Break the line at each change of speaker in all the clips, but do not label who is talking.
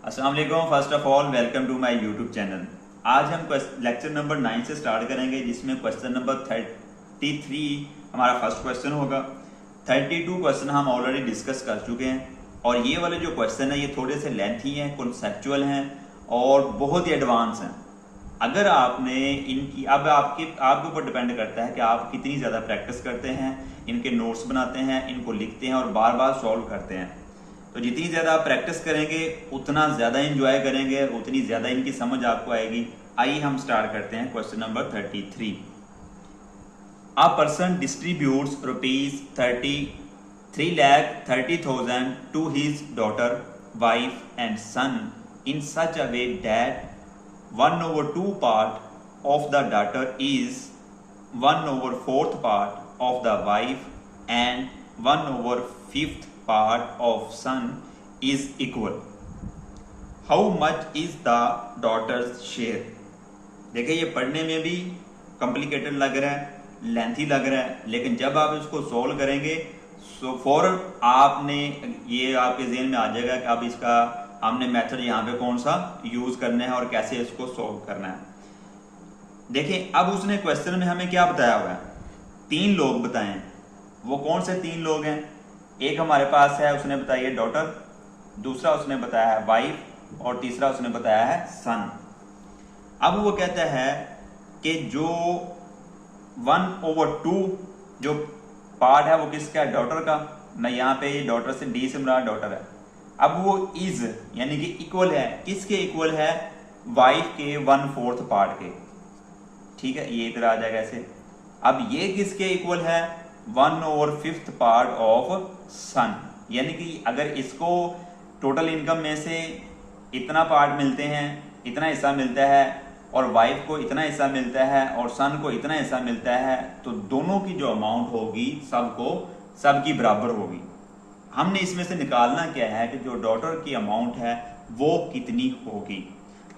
अस्सलाम वालेकुम। First of all welcome to my YouTube channel. आज हम लेक्चर नंबर 9 से स्टार्ट करेंगे, जिसमें क्वेश्चन नंबर 33 हमारा फर्स्ट क्वेश्चन होगा। 32 क्वेश्चन हम ऑलरेडी डिस्कस कर चुके हैं और ये वाले जो क्वेश्चन है ये थोड़े से लेंथी हैं, कॉन्सेप्चुअल हैं और बहुत ही एडवांस हैं। अगर आपने इनकी अब आपके ऊपर डिपेंड करता है कि आप कितनी ज़्यादा प्रैक्टिस करते हैं, इनके नोट्स बनाते हैं, इनको लिखते हैं और बार बार सॉल्व करते हैं। तो जितनी ज़्यादा आप प्रैक्टिस करेंगे उतना ज़्यादा इंजॉय करेंगे, उतनी ज़्यादा इनकी समझ आपको आएगी। आइए हम स्टार्ट करते हैं question number 33। A person distributes ₹3,30,000 to his daughter, wife and son in such a way that 1/2 part of the daughter is 1/4 part of the wife and 1/5 part of son is equal. How much is the daughter's share? देखिए ये पढ़ने में भी complicated लग रहा है, lengthy लग रहा है, लेकिन जब आप इसको सॉल्व करेंगे सो फौरन आपने ये आपके ज़हन में आ जाएगा कि अब इसका हमने मेथड यहाँ पे कौन सा यूज करना है और कैसे इसको सॉल्व करना है। देखिए अब उसने क्वेश्चन में हमें क्या बताया हुआ है, 3 लोग बताए हैं। वो कौन से 3 लोग हैं? एक हमारे पास है, उसने बताई है डॉटर, दूसरा उसने बताया है वाइफ और तीसरा उसने बताया है सन। अब वो कहता है कि जो 1/2 जो पार्ट है वो किसका है? डॉटर का। मैं यहाँ पे डॉटर से डी से मुराद डॉटर है। अब वो इज यानी कि इक्वल है, किसके इक्वल है? वाइफ के 1/4 पार्ट के। ठीक है, ये इधर आ जाएगा ऐसे। अब ये किसके इक्वल है? 1/5 पार्ट ऑफ सन। यानी कि अगर इसको टोटल इनकम में से इतना पार्ट मिलते हैं, इतना हिस्सा मिलता है, और वाइफ को इतना हिस्सा मिलता है और सन को इतना हिस्सा मिलता है, तो दोनों की जो अमाउंट होगी सबकी बराबर होगी। हमने इसमें से निकालना क्या है कि जो डॉटर की अमाउंट है वो कितनी होगी।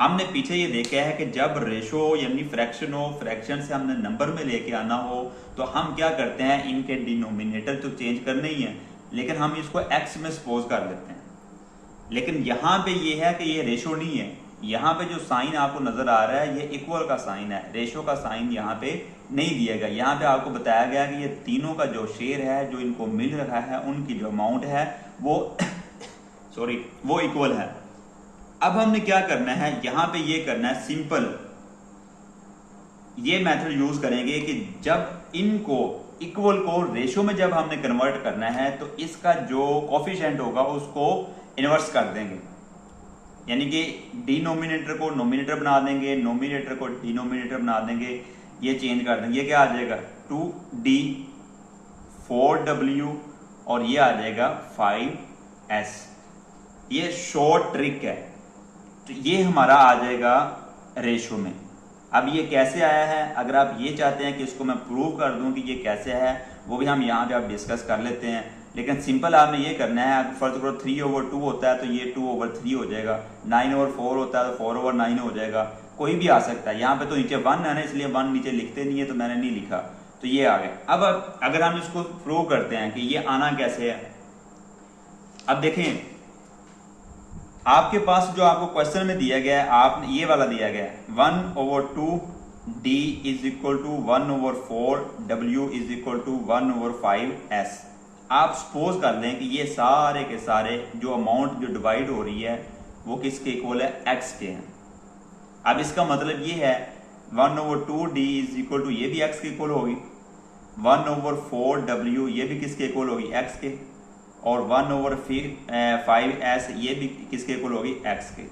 हमने पीछे ये देखा है कि जब रेशो यानी फ्रैक्शन हो, फ्रैक्शन से हमने नंबर में लेके आना हो तो हम क्या करते हैं, इनके डिनोमिनेटर तो चेंज करने ही है, लेकिन हम इसको एक्स में सपोज कर लेते हैं। लेकिन यहाँ पे ये है कि ये रेशो नहीं है। यहाँ पे जो साइन आपको नजर आ रहा है ये इक्वल का साइन है, रेशो का साइन यहाँ पे नहीं दिया गया। यहाँ पे आपको बताया गया कि ये तीनों का जो शेयर है, जो इनको मिल रहा है, उनकी जो अमाउंट है वो वो इक्वल है। अब हमने क्या करना है, यहाँ पे ये करना है सिंपल, ये मेथड यूज करेंगे कि जब इनको इक्वल को रेशो में जब हमने कन्वर्ट करना है तो इसका जो कोफिशिएंट होगा उसको इनवर्स कर देंगे। यानी कि डिनोमिनेटर को नोमिनेटर बना देंगे, नोमिनेटर को डिनोमिनेटर बना देंगे, ये चेंज कर देंगे। ये क्या आ जाएगा? 2D 4W और ये आ जाएगा 5S। ये शॉर्ट ट्रिक है, तो ये हमारा आ जाएगा रेशो में। अब ये कैसे आया है, अगर आप ये चाहते हैं कि इसको मैं प्रूव कर दूं कि ये कैसे है, वो भी हम यहाँ पे आप डिस्कस कर लेते हैं। लेकिन सिंपल आपने ये करना है, अगर फर्स्ट करो 3/2 होता है तो ये 2/3 हो जाएगा, 9/4 होता है तो 4/9 हो जाएगा, कोई भी आ सकता है। यहाँ पे तो नीचे 1 है ना, इसलिए 1 नीचे लिखते नहीं है तो मैंने नहीं लिखा, तो ये आ गया। अब अगर हम इसको प्रूव करते हैं कि ये आना कैसे है, अब देखें आपके पास जो आपको क्वेश्चन में दिया गया है, आपने ये वाला दिया गया है 1/2D is equal to 1/4W is equal to 1/5S। आप सपोज कर लें कि ये सारे के सारे जो अमाउंट जो डिवाइड हो रही है वो किसके इक्वल है? x के हैं। अब इसका मतलब ये है 1/2D इज इक्वल टू, ये भी x के इक्वल होगी, 1/4W ये भी किसके इक्वल होगी? x के, और 1/5S ये भी किसके इक्वल होगी? x के।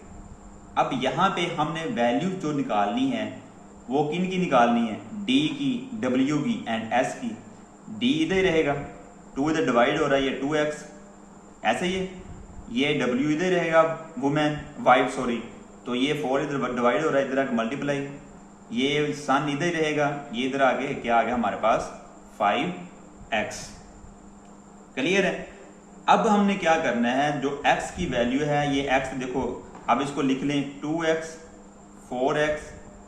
अब यहाँ पे हमने वैल्यू जो निकालनी है वो किन की निकालनी है? D की, W की एंड S की। D इधर रहेगा, 2 इधर डिवाइड हो रहा है, ये 2x ऐसे ये W इधर रहेगा, वुमेन वाइफ सॉरी, तो ये 4 इधर डिवाइड हो रहा है, इधर आके मल्टीप्लाई, ये सन इधर रहेगा, ये इधर आगे क्या आ गया हमारे पास? 5x। क्लियर है? अब हमने क्या करना है, जो x की वैल्यू है ये x देखो, अब इसको लिख लें 2x 4x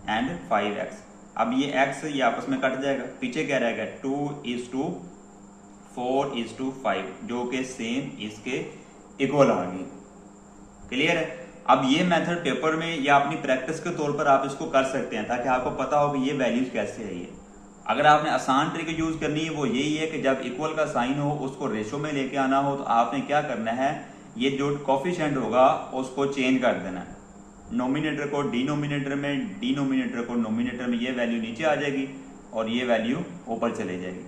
एंड 5x। अब ये x ये आपस में कट जाएगा, पीछे क्या रहेगा? 2:4:5 जो कि सेम इसके इक्वल आ गई। क्लियर है? अब ये मेथड पेपर में या अपनी प्रैक्टिस के तौर पर आप इसको कर सकते हैं ताकि आपको पता हो कि ये वैल्यूज कैसे है। ये अगर आपने आसान ट्रिक यूज करनी है वो यही है कि जब इक्वल का साइन हो उसको रेशो में लेके आना हो तो आपने क्या करना है, ये जो कोफिशिएंट होगा उसको चेंज कर देना है। नोमिनेटर को डिनोमिनेटर में, डिनोमिनेटर को नोमिनेटर में, ये वैल्यू नीचे आ जाएगी और ये वैल्यू ऊपर चली जाएगी।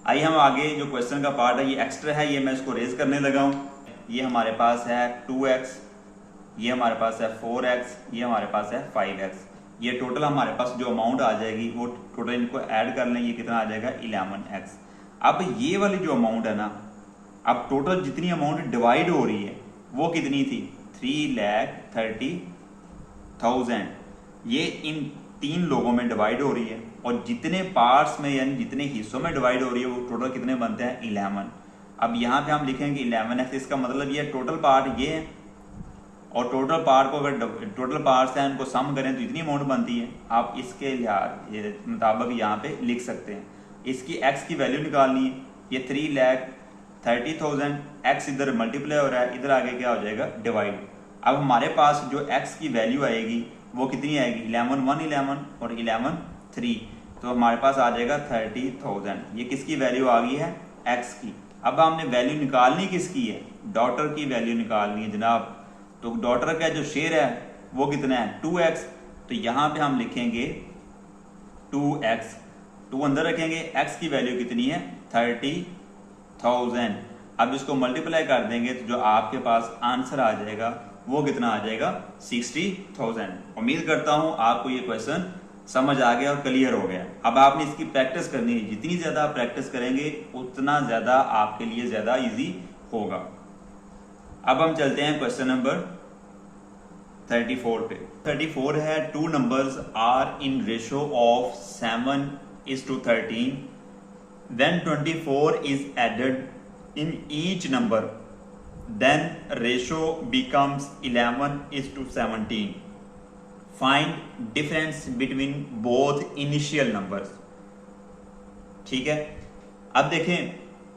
आइए हम आगे जो क्वेश्चन का पार्ट है ये एक्स्ट्रा है, ये मैं इसको रेज करने लगा हूँ। ये हमारे पास है 2x, ये हमारे पास है 4x, ये हमारे पास है 5x। ये टोटल हमारे पास जो अमाउंट आ जाएगी वो टोटल इनको ऐड कर लें, ये कितना आ जाएगा 11x। अब ये वाली जो अमाउंट है ना, अब टोटल जितनी अमाउंट डिवाइड हो रही है वो कितनी थी, 3,30,000। ये इन 3 लोगों में डिवाइड हो रही है और जितने पार्ट्स में यानी जितने हिस्सों में डिवाइड हो रही है वो टोटल कितने बनते हैं 11। अब यहाँ पे हम लिखेंगे 11x, इसका मतलब ये टोटल पार्ट ये है और टोटल पार्ट को अगर टोटल पार्ट्स हैं उनको सम करें तो इतनी अमाउंट बनती है। आप इसके मुताबिक यहाँ पे लिख सकते हैं। इसकी x की वैल्यू निकालनी है, ये 3,30,000, x इधर मल्टीप्लाई हो रहा है, इधर आगे क्या हो जाएगा डिवाइड। अब हमारे पास जो x की वैल्यू आएगी वो कितनी आएगी, 11 1 11 और 11 3, तो हमारे पास आ जाएगा 30,000। ये किसकी वैल्यू आ गई है, x की। अब हमने वैल्यू निकालनी किसकी है, डॉटर की वैल्यू निकालनी है जनाब। तो डॉटर का जो शेयर है वो कितना है 2x, तो यहाँ पे हम लिखेंगे 2x, 2 अंदर रखेंगे, x की वैल्यू कितनी है 30,000। अब इसको मल्टीप्लाई कर देंगे तो जो आपके पास आंसर आ जाएगा वो कितना आ जाएगा 60,000। उम्मीद करता हूं आपको ये क्वेश्चन समझ आ गया और क्लियर हो गया। अब आपने इसकी प्रैक्टिस करनी है, जितनी ज्यादा आप प्रैक्टिस करेंगे उतना ज्यादा आपके लिए ज्यादा इजी होगा। अब हम चलते हैं क्वेश्चन नंबर 34 पे। 34 है 2 numbers are in ratio of 7:13 when 24 is added in each number then ratio becomes 11:17. Find difference between both initial numbers। ठीक है, अब देखें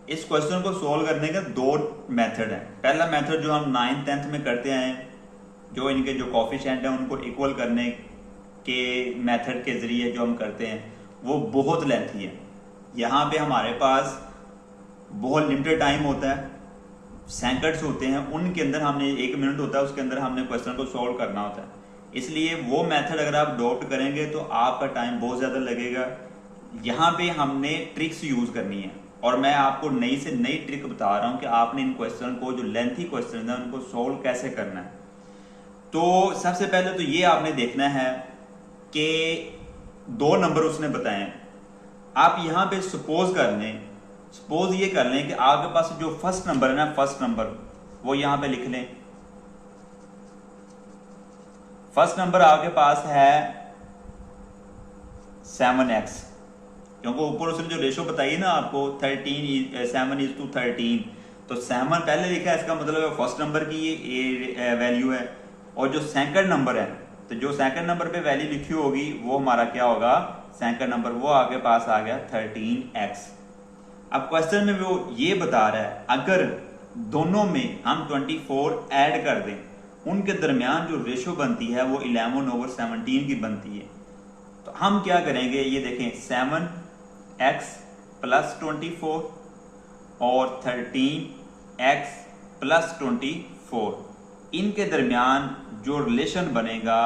इस क्वेश्चन को सोल्व करने के 2 मेथड है। पहला मेथड जो हम 9th 10th में करते हैं, जो इनके जो कोफिशिएंट है उनको इक्वल करने के मेथड के जरिए जो हम करते हैं वो बहुत लेंथी है। यहाँ पे हमारे पास बहुत लिमिटेड टाइम होता है, सेकंड्स होते हैं, उनके अंदर हमने 1 मिनट होता है, उसके अंदर हमने क्वेश्चन को सोल्व करना होता है। इसलिए वो मेथड अगर आप अडॉप्ट करेंगे तो आपका टाइम बहुत ज़्यादा लगेगा। यहाँ पे हमने ट्रिक्स यूज करनी है और मैं आपको नई से नई ट्रिक बता रहा हूँ कि आपने इन क्वेश्चन को, जो लेंथी क्वेश्चन है, उनको सोल्व कैसे करना है। तो सबसे पहले तो ये आपने देखना है कि 2 नंबर उसने बताए। आप यहाँ पे सपोज कर लें, सपोज ये कर लें कि आपके पास जो फर्स्ट नंबर है ना, फर्स्ट नंबर वो यहाँ पे लिख लें। फर्स्ट नंबर आपके पास है 7x, क्योंकि ऊपर उसने जो रेशो बताई ना आपको 7:13, तो 7 पहले लिखा है, इसका मतलब है फर्स्ट नंबर की ये वैल्यू है। और जो सेकंड नंबर है, तो जो सेकंड नंबर पे वैल्यू लिखी होगी वो हमारा क्या होगा, सेकंड नंबर वो आपके पास आ गया 13x। अब क्वेश्चन में वो ये बता रहा है अगर दोनों में हम 24 ऐड कर दें, उनके दरमियान जो रेशो बनती है वो 11/17 की बनती है। तो हम क्या करेंगे, ये देखें 7x + 24 और 13x + 24, इनके दरमियान जो रिलेशन बनेगा,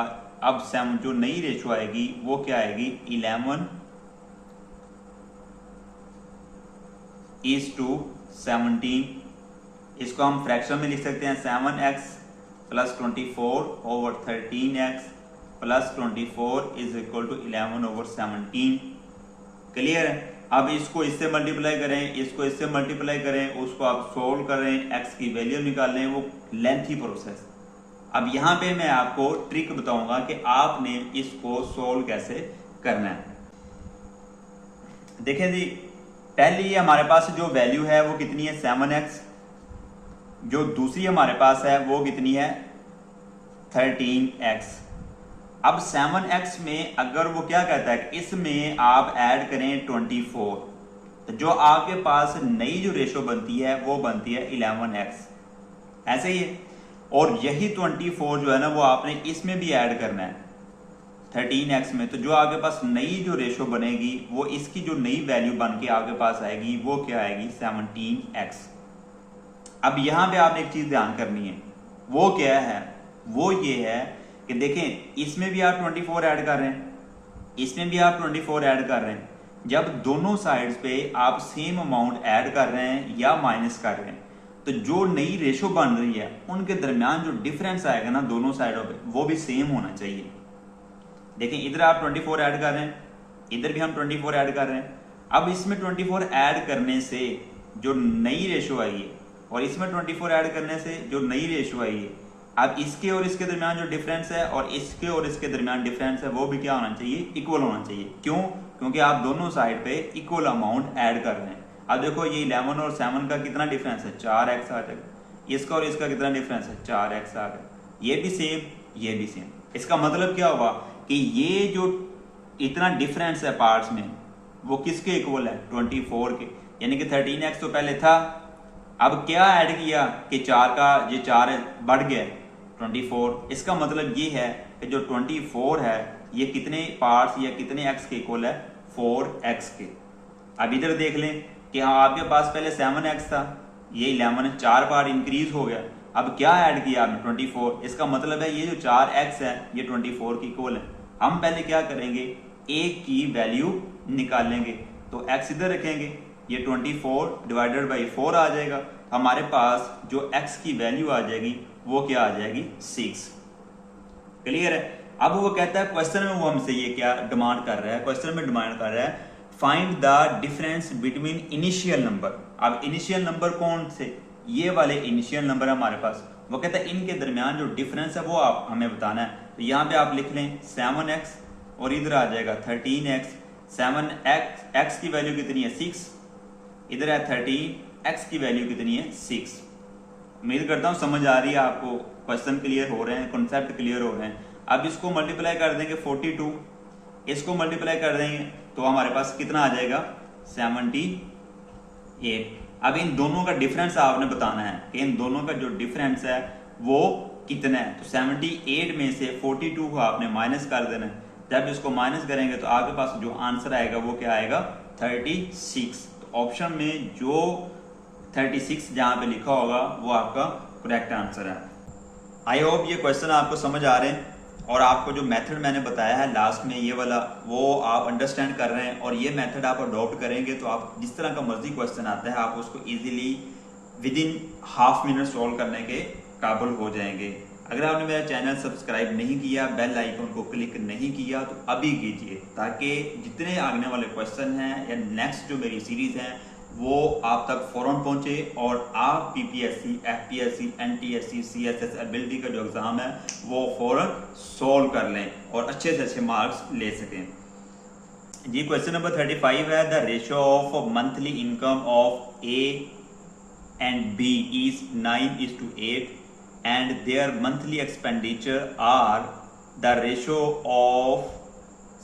अब जो नई रेशो आएगी वो क्या आएगी 11:17। इसको हम फ्रैक्शन में लिख सकते हैं 7x + 24 over 13x + 24 = 11/17। क्लियर है। अब इसको इससे मल्टीप्लाई करें, इसको इससे मल्टीप्लाई करें, उसको आप सोल्व करें, x की वैल्यू निकालें, वो लेंथी प्रोसेस। अब यहाँ पे मैं आपको ट्रिक बताऊंगा कि आपने इसको सोल्व कैसे करना है। देखें जी, पहली हमारे पास जो वैल्यू है वो कितनी है 7x, जो दूसरी हमारे पास है वो कितनी है 13x। अब 7x में अगर वो क्या कहता है कि इसमें आप ऐड करें 24, तो जो आपके पास नई जो रेशो बनती है वो बनती है 11x। ऐसे ही है। और यही 24 जो है ना वो आपने इसमें भी ऐड करना है 13x में। तो जो आपके पास नई जो रेशो बनेगी वो इसकी जो नई वैल्यू बन के आपके पास आएगी वो क्या आएगी 17x। अब यहां पे आपने एक चीज ध्यान करनी है, वो क्या है, वो ये है कि देखें इसमें भी आप 24 ऐड कर रहे हैं, इसमें भी आप 24 ऐड कर रहे हैं। जब दोनों साइड्स पे आप सेम अमाउंट ऐड कर रहे हैं या माइनस कर रहे हैं तो जो नई रेशो बन रही है उनके दरमियान जो डिफरेंस आएगा ना दोनों साइडों पे वो भी सेम होना चाहिए। देखें इधर आप 24 ऐड कर रहे हैं, इधर भी हम 24 ऐड कर रहे हैं। अब इसमें 24 ऐड करने से जो नई रेशो आई है और इसमें 24 ऐड करने से जो नई रेशो आई है, अब इसके और इसके दरमियान जो डिफरेंस है और इसके और इसके दरमियान डिफरेंस है वो भी क्या होना चाहिए, इक्वल होना चाहिए। क्यों? क्योंकि आप दोनों साइड पे इक्वल अमाउंट ऐड कर रहे हैं। अब देखो ये 11 और 7 का कितना डिफरेंस है, 4x आ जाएगा, इसका और इसका कितना डिफरेंस है, 4x आ गया, ये भी सेम, ये भी सेम। इसका मतलब क्या हुआ कि ये जो इतना डिफरेंस है पार्ट्स में वो किसके इक्वल है, 24 के, यानी कि 13x तो पहले था, अब क्या ऐड किया कि 4 का ये 4 बढ़ गया 24। इसका मतलब ये है कि जो 24 है ये कितने पार्ट्स या कितने x के इक्वल है, 4x के। अब इधर देख लें कि हाँ आपके पास पहले 7x था, ये 11 4 पार्ट इंक्रीज हो गया, अब क्या ऐड किया आपने, 24। इसका मतलब है ये जो 4x है ये 24 की इक्वल है। हम पहले क्या करेंगे, एक की वैल्यू निकालेंगे, तो x इधर रखेंगे, ये 24 डिवाइडेड बाई 4 आ जाएगा, हमारे पास जो x की वैल्यू आ जाएगी वो क्या आ जाएगी, 6। क्लियर है? अब वो कहता है क्वेश्चन में वो हमसे ये क्या डिमांड कर रहा है, क्वेश्चन में डिमांड कर रहा है find the difference between initial number. अब इनिशियल नंबर कौन से, ये वाले इनिशियल नंबर है हमारे पास, वो कहता है इनके दरमियान जो डिफरेंस है वो आप हमें बताना है। तो यहाँ पे आप लिख लें 7x और इधर आ जाएगा 13x। 7x की वैल्यू कितनी है, 6, इधर है 13x की वैल्यू कितनी है, 6। उम्मीद करता हूँ समझ आ रही है आपको, क्वेश्चन क्लियर हो रहे हैं, कॉन्सेप्ट क्लियर हो रहे हैं। अब इसको मल्टीप्लाई कर देंगे 42, इसको मल्टीप्लाई कर देंगे तो हमारे पास कितना आ जाएगा, 78। अब इन दोनों का डिफरेंस आपने बताना है कि इन दोनों का जो डिफरेंस है वो कितना है। तो 78 में से 42 को आपने माइनस कर देना है। जब इसको माइनस करेंगे तो आपके पास जो आंसर आएगा वो क्या आएगा, 36। तो ऑप्शन में जो 36 जहां पे लिखा होगा वो आपका करेक्ट आंसर है। आई होप ये क्वेश्चन आपको समझ आ रहे हैं और आपको जो मेथड मैंने बताया है लास्ट में ये वाला वो आप अंडरस्टैंड कर रहे हैं, और ये मेथड आप अडॉप्ट करेंगे तो आप जिस तरह का मर्जी क्वेश्चन आता है आप उसको easily with in half minute solve करने के काबिल हो जाएंगे। अगर आपने मेरा चैनल सब्सक्राइब नहीं किया, बेल आइकन को क्लिक नहीं किया तो अभी कीजिए, ताकि जितने आने वाले क्वेश्चन हैं या नेक्स्ट जो मेरी सीरीज है वो आप तक फौरन पहुंचे और आप PPSC, FPSC, NTSC, CSS ability का जो एग्जाम है वो फौरन सॉल्व कर लें और अच्छे से अच्छे मार्क्स ले सकें। जी क्वेश्चन नंबर 35 है, the ratio of monthly income of A and B is 9:8 and their monthly expenditure are the ratio of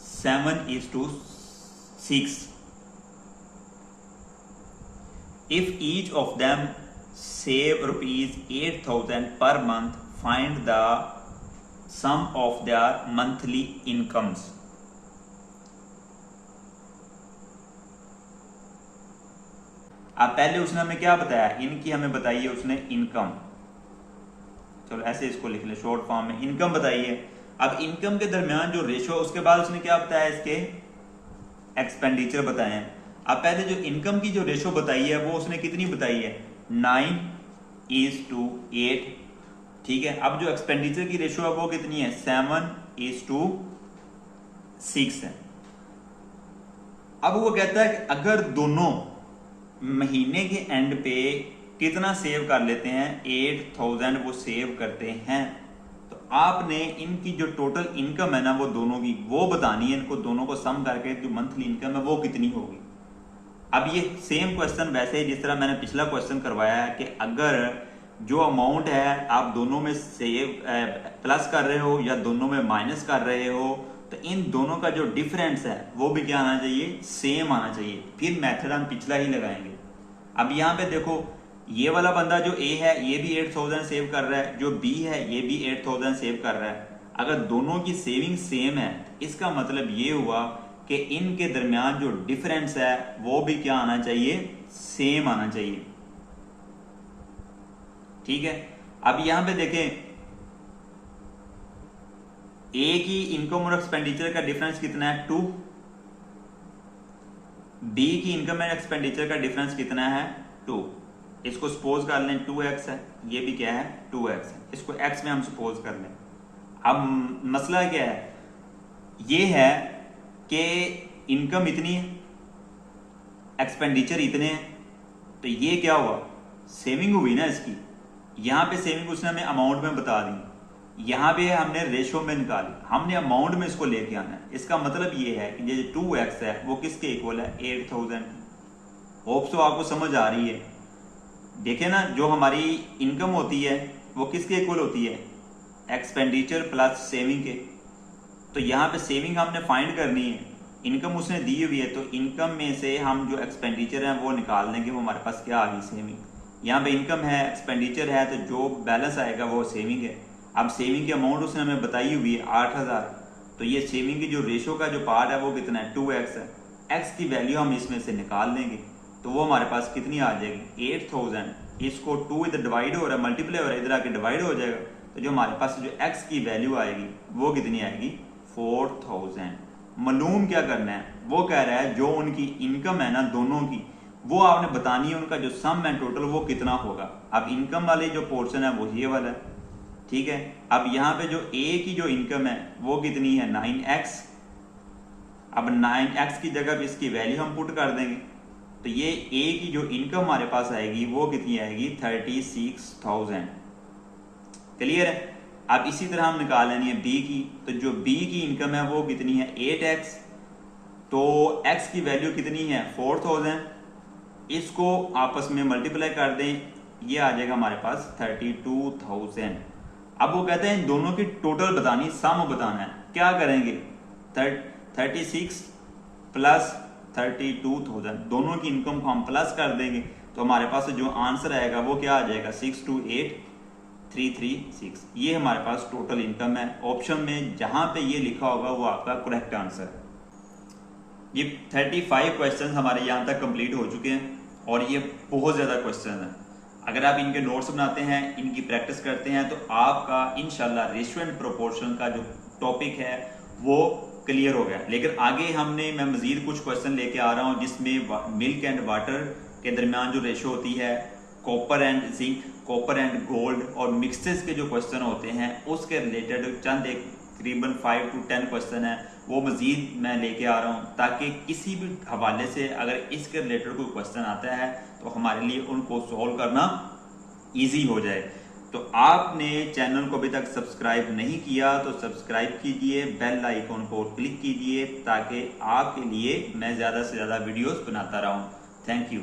7:6. If each of them save rupees 8,000 per month, find the sum of their monthly incomes. अब पहले उसने हमें क्या बताया, इनकी हमें बताइए उसने इनकम, चलो ऐसे इसको लिख ले शॉर्ट फॉर्म में, इनकम बताइए। अब इनकम के दरमियान जो रेशो, उसके बाद उसने क्या बताया, इसके एक्सपेंडिचर बताए हैं। अब पहले जो इनकम की जो रेशो बताई है वो उसने कितनी बताई है, 9:8। ठीक है, अब जो एक्सपेंडिचर की रेशो है वो कितनी है, 7:6 है। अब वो कहता है कि अगर दोनों महीने के एंड पे कितना सेव कर लेते हैं, 8,000 वो सेव करते हैं, तो आपने इनकी जो टोटल इनकम है ना वो दोनों की वो बतानी है, इनको दोनों को सम करके जो मंथली इनकम है वो कितनी होगी। अब ये सेम क्वेश्चन वैसे ही जिस तरह मैंने पिछला क्वेश्चन करवाया है कि अगर जो अमाउंट है आप दोनों में सेव प्लस कर रहे हो या दोनों में माइनस कर रहे हो, तो इन दोनों का जो डिफरेंस है वो भी क्या आना चाहिए, सेम आना चाहिए। फिर मेथड हम पिछला ही लगाएंगे। अब यहाँ पे देखो ये वाला बंदा जो ए है ये भी 8000 सेव कर रहा है, जो बी है ये भी 8000 सेव कर रहा है। अगर दोनों की सेविंग सेम है इसका मतलब ये हुआ कि इनके दरमियान जो डिफरेंस है वो भी क्या आना चाहिए, सेम आना चाहिए। ठीक है, अब यहां पे देखें ए की इनकम और एक्सपेंडिचर का डिफरेंस कितना है 2, बी की इनकम एंड एक्सपेंडिचर का डिफरेंस कितना है 2। इसको सपोज कर लें 2x है, ये भी क्या है 2x है, इसको x में हम सपोज कर लें। अब मसला क्या है, ये है कि इनकम इतनी है एक्सपेंडिचर इतने हैं, तो ये क्या हुआ, सेविंग हुई ना इसकी। यहां पे सेविंग उसने हमें अमाउंट में बता दी, यहां पे हमने रेशो में निकाली, हमने अमाउंट में इसको लेके आना है। इसका मतलब ये है कि ये 2x है वो किसके इक्वल है 8000। होप सो आपको समझ आ रही है। देखें ना, जो हमारी इनकम होती है वो किसके इक्वल होती है, एक्सपेंडिचर प्लस सेविंग के। तो यहाँ पे सेविंग हमने फाइंड करनी है, इनकम उसने दी हुई है, तो इनकम में से हम जो एक्सपेंडिचर है वो निकाल देंगे, वो हमारे पास क्या आ गई सेविंग। यहाँ पे इनकम है एक्सपेंडिचर है, तो जो बैलेंस आएगा वो सेविंग है। अब सेविंग की अमाउंट उसने हमें बताई हुई है 8000, तो ये सेविंग की जो रेशो का जो पार्ट है वो कितना है 2x है। x की वैल्यू हम इसमें से निकाल लेंगे तो वो हमारे पास कितनी आ जाएगी 8000। इसको 2 इधर डिवाइड हो रहा है, मल्टीप्लाई हो रहा है, इधर आके डिवाइड हो जाएगा, तो जो हमारे पास जो x की वैल्यू आएगी वो कितनी आएगी 4000। मालूम क्या करना है, वो कह रहा है जो उनकी इनकम है ना दोनों की, वो आपने बतानी है उनका जो सम है टोटल वो कितना होगा। अब इनकम वाले जो पोर्शन है वो ये वाला है, ठीक है। अब यहाँ पे जो ए की जो इनकम है वो कितनी है 9x। अब 9x की जगह पे इसकी वैल्यू हम पुट कर देंगे, तो ये ए की जो इनकम हमारे पास आएगी वो कितनी आएगी 36000। क्लियर है। अब इसी तरह हम निकाल लेनी है बी की, तो जो बी की इनकम है वो कितनी है 8x, तो x की वैल्यू कितनी है 4000, इसको आपस में मल्टीप्लाई कर दें, ये आ जाएगा हमारे पास 32000। अब वो कहते हैं इन दोनों की टोटल बतानी, सम बताना है। क्या करेंगे 36 प्लस 32000, दोनों की इनकम को हम प्लस कर देंगे, तो हमारे पास जो आंसर आएगा वो क्या आ जाएगा 628336। ये हमारे पास टोटल इनकम है। ऑप्शन में जहां पे ये लिखा होगा वो आपका करेक्ट आंसर है। ये 35 क्वेश्चन हमारे यहाँ तक कंप्लीट हो चुके हैं और ये बहुत ज़्यादा क्वेश्चन हैं। अगर आप इनके नोट्स बनाते हैं, इनकी प्रैक्टिस करते हैं, तो आपका इंशाल्लाह रेशियो एंड प्रोपोर्शन का जो टॉपिक है वो क्लियर हो गया। लेकिन आगे मैं मजीद कुछ क्वेश्चन लेके आ रहा हूँ जिसमें मिल्क एंड वाटर के दरमियान जो रेशो होती है, copper and zinc, copper and gold और मिक्सेस के जो क्वेश्चन होते हैं उसके रिलेटेड चंद एक तकरीबन 5 to 10 क्वेश्चन है वो मजीद मैं लेके आ रहा हूँ, ताकि किसी भी हवाले से अगर इसके रिलेटेड कोई क्वेश्चन आता है तो हमारे लिए उनको सॉल्व करना इजी हो जाए। तो आपने चैनल को अभी तक सब्सक्राइब नहीं किया तो सब्सक्राइब कीजिए, बेल आइकन को क्लिक कीजिए ताकि आपके लिए मैं ज़्यादा से ज़्यादा वीडियोस बनाता रहूँ। Thank you.